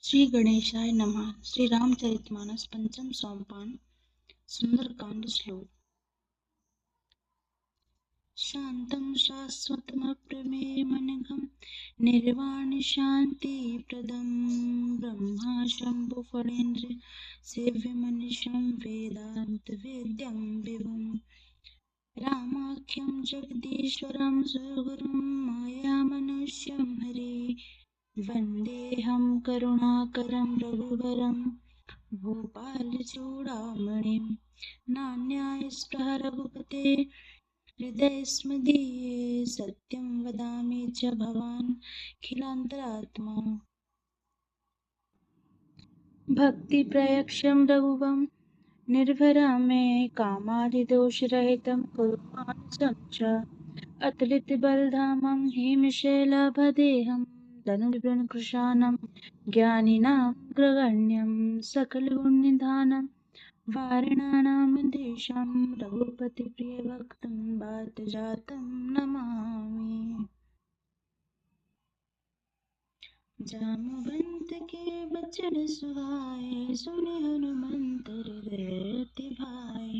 श्री गणेशाय नमः। श्री रामचरितमानस पंचम सोमपान सुंदरकांड श्लोक। शांतं शाश्वतमप्रमेयमनघं निर्वाण शांति प्रदं ब्रह्मा शंभु फणेन्द्र सेव्यमनिशं वेदांत वेद्यं विभुं रामाख्यं जगदीश्वरं सुगुरुं मायामनुष्यं हरे वन्देऽहं करुणाकरं रघुवरं भूपालचूडामणिं नान्यायस्पृहा रघुपते हृदयस्मदीये सत्यं वदामि च भवान् खिलान्तरात्मा भक्तिप्रयक्षं रघुवं निर्भरं मे कामादिदोषरहितं कुर्वाणं च अतुलितबलधामं हिमशैलभदेहं धनुर्धनुकृशानं ज्ञानिनां ग्रगण्यं सकलगुणनिधानं वारणानां देशं रघुपतिप्रियभक्तं वातजातं नमामि। जामवंत के बचन सुहाए सुने हनुमंत हृदय अति भाई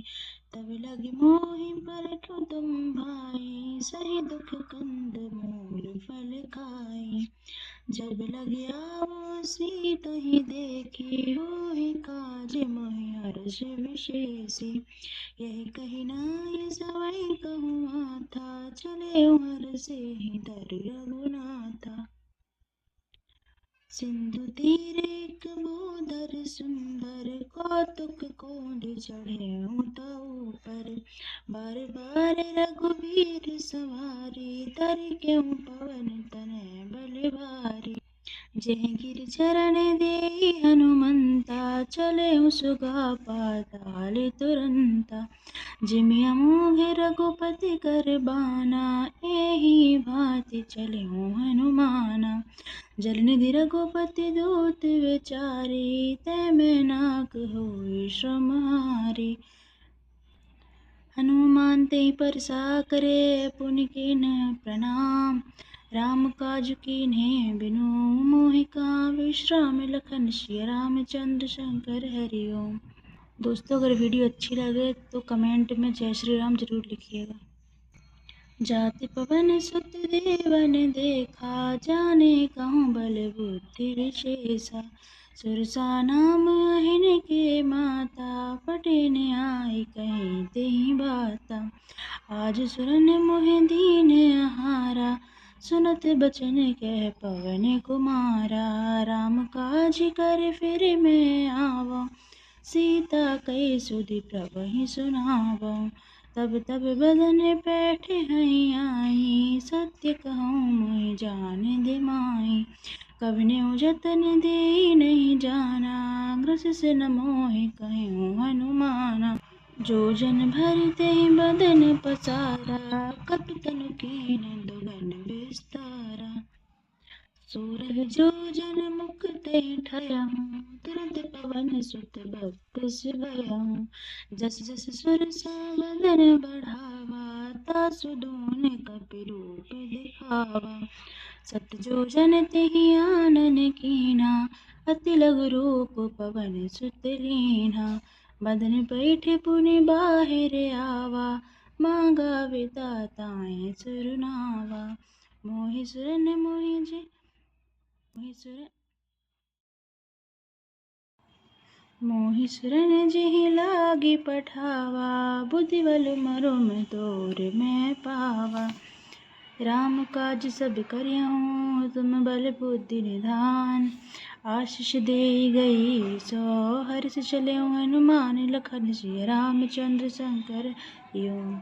तब लगे मोहि पलटू तुम भाई सही दुख कंद मूल फल खाई जब लगे आवो सीता ही देखी होहि काज मोहि हर्ष विशेषी यही कही नाय सवै कहूँ माथा चले हर से ही दर रघुनाथा सिंधु तीरे एक बोदर सुंदर कौतुक कोड चढ़े तऊ पर बार बार रघुवीर सवारी तर क्यों पवन तनय बल भारी जय गिर चरण दे हनुमंता चले सुगा पाताल तुरंता जिमि अमोघ रघुपति कर बाना एहि भांति चले हनुमाना जलनिधि रघुपति दूत विचारी तै मैं नाक होई श्रम हारी हनुमान ते परसा करे पुनि कीन प्रणाम राम काज कीन्हे बिनु मोहि विश्राम लखन सिया रामचंद्र शंकर हरि ओम। दोस्तों, अगर वीडियो अच्छी लगे तो कमेंट में जय श्री राम जरूर लिखिएगा। जाति पवन सुत देवन देखा जाने कहूँ बल बुद्धि विशेषा सुरसा नाम अहिन के माता पटे न आई कहीं तेहि बाता आज सुरन मोहि दीन आहारा सुनत बचन कह पवन कुमारा राम काज कर फिर मैं आवा सीता कई सुधि प्रभु सुनावा तब तब बदन बैठे हैं आई सत्य कहूँ मोहि जान दे माई कवने जतन दे नहीं जाना ग्रस से न मोहि कहूँ हनुमाना जो जन भरते बदन पसारा कपि तनु कीन दुगन विस्तारा सूरह जो जन मुख ते ठयहूँ तुरंत पवन सुत भक्त सिवयहूँ जस जस सुरसा बदन बढ़ावा तासु दून कपि रूप दिखावा सत जो जन तेहि आनन कीना अति लघु रूप पवन सुत लीना बदन बैठे पुनि बाहिर आवा मांगा विधाताएं सुरनावा मोहि सुरन मोहि सुरन जेहि लागी पठावा बुद्धि बल मरुम तोर मैं पावा राम काज सब करियहूँ तुम बल बुद्धि निधान आशीष दे गई सो हर्ष चले हनुमान लखन सिया रामचंद्र शंकर ओम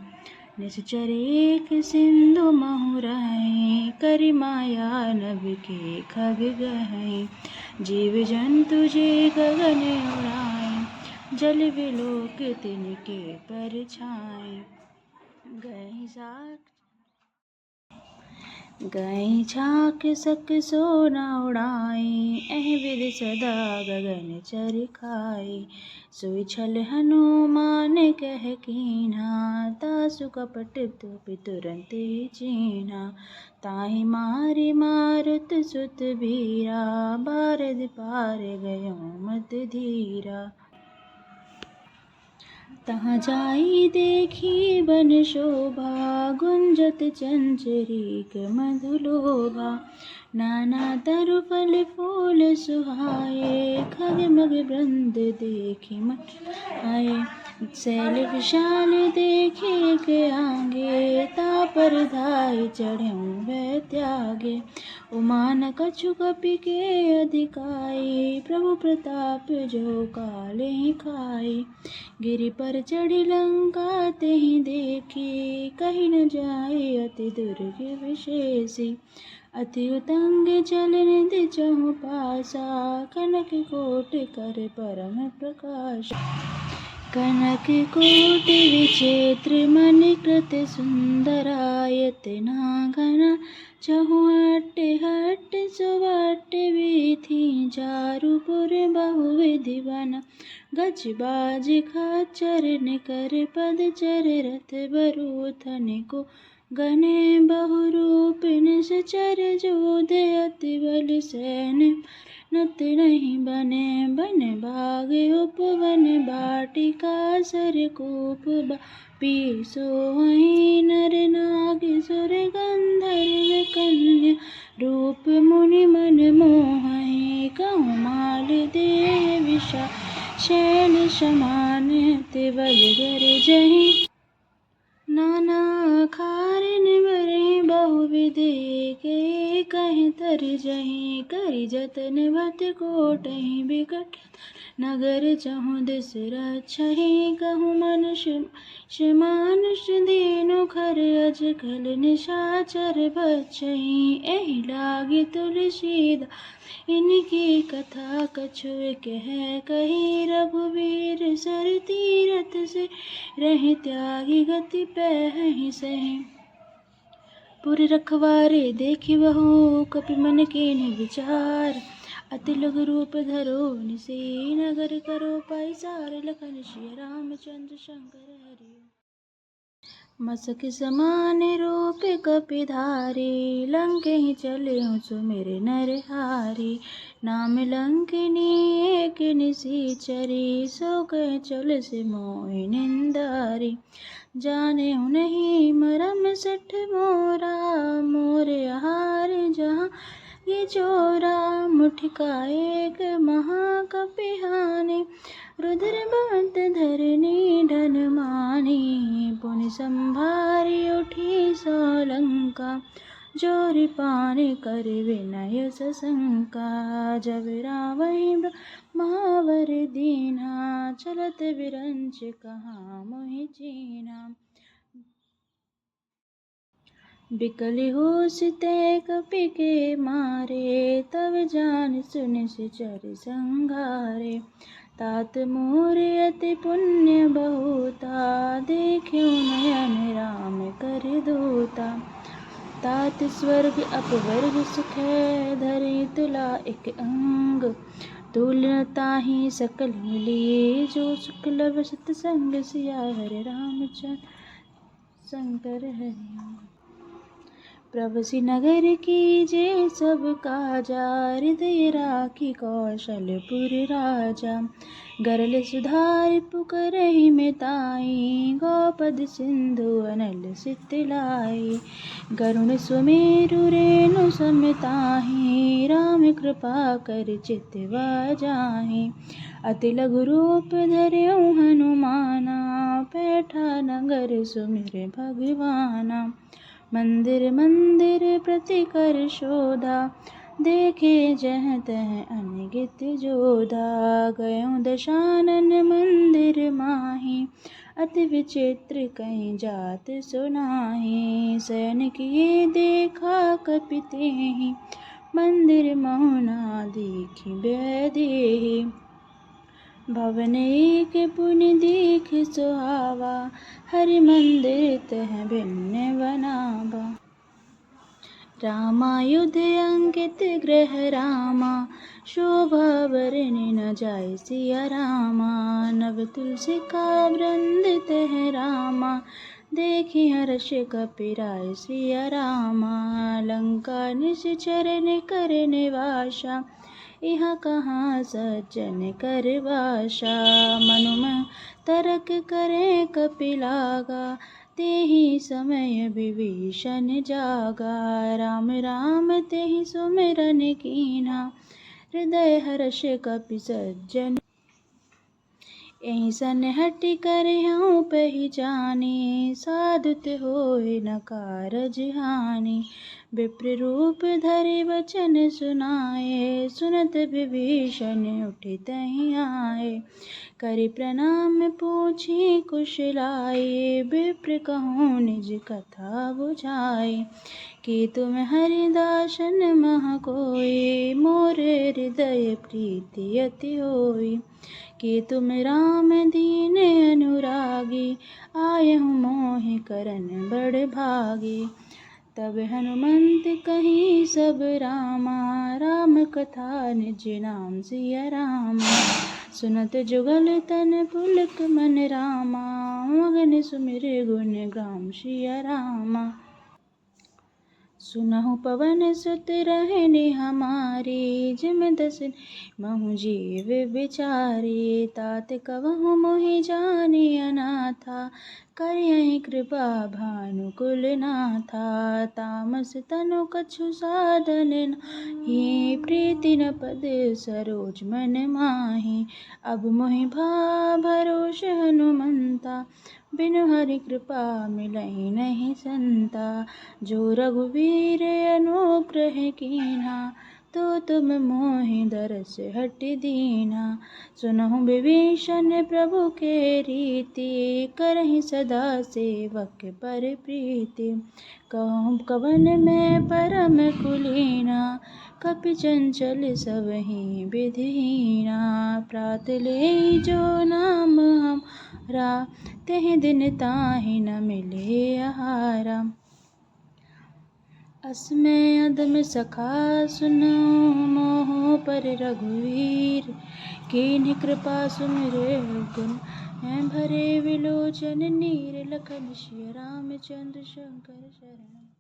निश्चर एक सिंधु महु रहै करि माया नभ के खग गहै जीव जंतु जे गगन उड़ाई जल विलोक तिनके पर छाई गए झाक सक सोना उड़ाई एह विधि सदा गगन चर खाए। सोई छल हनुमान कह कीन्हा, तासु कपट तुपि तुरंत ही चीन्हा। ताहि मारि मारुत सुत बीरा, बारद पार गयो मत धीरा। तहाँ जाई देखी बन शोभा, गुंजत चंचरीक मधुलोभा। नाना तरु फल फूल सुहाए, खग मग वृंद देखी मन आए। शैल विशाल देखे के आगे, तापर धाय चढ़ऊँ वै त्यागे। उमान कछु कपि के अधिकाई, प्रभु प्रताप जो काले खाई। गिरि पर चढ़ी लंका तेहि देखी, कही न जाए अति दुर्ग विशेषी। अति उतंग जल निधि चहु पासा, कनक कोट कर परम प्रकाश। कनक कोटि विचित्र मणिकृत सुंदरायत नागना। चहु अट्ट हट्ट सुवट्ट वीथि, चारुपुर बहुविधि बना। गज बाज खच्चर निकर पदचर, रथ बरूथन को गने बहुरूप। निश्चर जोध अति बल सैन्य, नत नहीं बने बन भाग उपवन। बाटिका सरकूप पी सोई, नर नाग सुर गंधर्व कन्या। रूप मुनि मन मोहहि, कहूँ माल देह विशाल। शैल समान अति बल गरजहि, नाना खारिन बरहि बहुविधि। के कहीं तरजहि, करि जतन भत कोटहि बिकट। नगर चहुँ दिस रक्षहि, कहूँ मनुष्य मानुष दीनु खर। अजगल निशाचर भक्षहि, एहि लागी तुलसीदास। इनकी कथा कछु कह कही, रघुवीर सर तीरथ से। रहि त्यागी गति पैहि सही, पुर रखवारे देखि बहु। कपि मन कीन्ह विचार, अति लघु रूप धरो निसी। नगर करो पाइसार, लखन सिय रामचंद्र शंकर हरि। मसक समान रूप कपिधारी, लंकेहि चलहु सुमिर नरहारी। नाम लंकिनी एक निशिचरी, सो कह चल से मोहि निंदारी। जानेहु नहीं मरम सठ मोरा, मोर आहार जहाँ ये चोरा। मुठिका एक महाकपिहानि, रुधिर बंत धरनी धन मानी। पुनि संभारी उठी सो लंका, जोरि पानि कर विनय सशंका। जब रावहि ब्रह्मावर दीन्हा, चलत विरंच कहाँ मोहि चीन्हा। बिकल होश ते कपि के मारे, तब जान सुन सिचर संघारे। तात मोर अति पुण्य बहुता, देख्यो नयन राम कर दूता। तात स्वर्ग अपवर्ग सुख, धरि तुला एक अंग। तुल न ताहि सकल मिली, जो सुख लव सतसंग। सिया हरि रामचंद्र शंकर हरि। प्रभु नगर कीजे सब काजा, हृदय राखी कौशलपुर राजा। गरल सुधारि पुकारहि मिताई, गौपद सिंधु अनल सित लाई। गरुण सुमेरु रेणु सम ताहि, राम कृपा कर चितवा जाहि। अति लघु रूप धरऊ हनुमाना, पैठा नगर सुमिर भगवाना। मंदिर मंदिर प्रति कर शोधा, देखे जहाँ तहाँ अनगित जोधा। गयो दशानन मंदिर माहि, अति विचित्र कहीं जात सुनाहि। शयन किए देखा कपि तेहि, मंदिर महु ना देखि बैदेहि। भवन एक पुनि देख सुहावा, हरि मंदिर तह भिन्न बनावा। रामायुध अंकित ग्रह रामा, शोभा बरने न जाए सिया रामा। नव तुलसी का वृंद तह रामा, देखी हर्ष कपिराय सिया रामा। लंका निश्चर कर निवासा, यहाँ कहाँ सज्जन कर वासा। मनुम तरक करे कपिलागा, तेहि समय विभीषण जागा। राम राम तेहि सुमिरन कीन्हा, हृदय हर्ष कपि सज्जन। यही सन हटि कर हूँ पहिचानी, साधुत होय न कारज हानि। विप्र रूप धरि वचन सुनाए, सुनत विभीषण उठि तहि आए। करि प्रणाम पूछी कुशलाए, विप्र कहूँ निज कथा बुझाए। कि तुम हरिदासन मह कोय, मोर हृदय प्रीति अति होय। कि तुम राम दीन अनुरागी, आयहु मोहि करन बड़ भागी। तब हनुमंत कहीं सब रामा, राम कथा निज नाम सिया रामा। सुनत जुगल तन पुलक मन रामा, मगन सुमिर गुण ग्राम सिया रामा। सुनहु पवन सुत रहनि हमारी, जिम दस महु जीव बिचारी। तात कवहु मोहि जानि अनाथा, करियहि कृपा भानुकुल नाथा। तामस तनु कछु साधन नाहि, प्रीति न पद सरोज मन माहि। अब मोहि भरोष हनुमंता, बिनु हरि कृपा मिलहि नहीं संता। जो रघुवीर अनुग्रह कीन्हा, तो तुम मोहि दरस हटि दीन्हा। सुनहु विभीषण प्रभु के रीति, करहि सदा सेवक पर प्रीति। कहूँ कवन मैं परम कुलीना, कपि चंचल सबहि विधिहीना। प्रात लेई जो नाम हमारा, तेहि दिन ताहि न मिले आहारा। अस मैं अदम सखा सुनो, मोह पर रघुवीर। कीन्ही कृपा सुमिरे गुण, भरे विलोचन नीर। लखन सिया रामचंद्र शंकर शरण।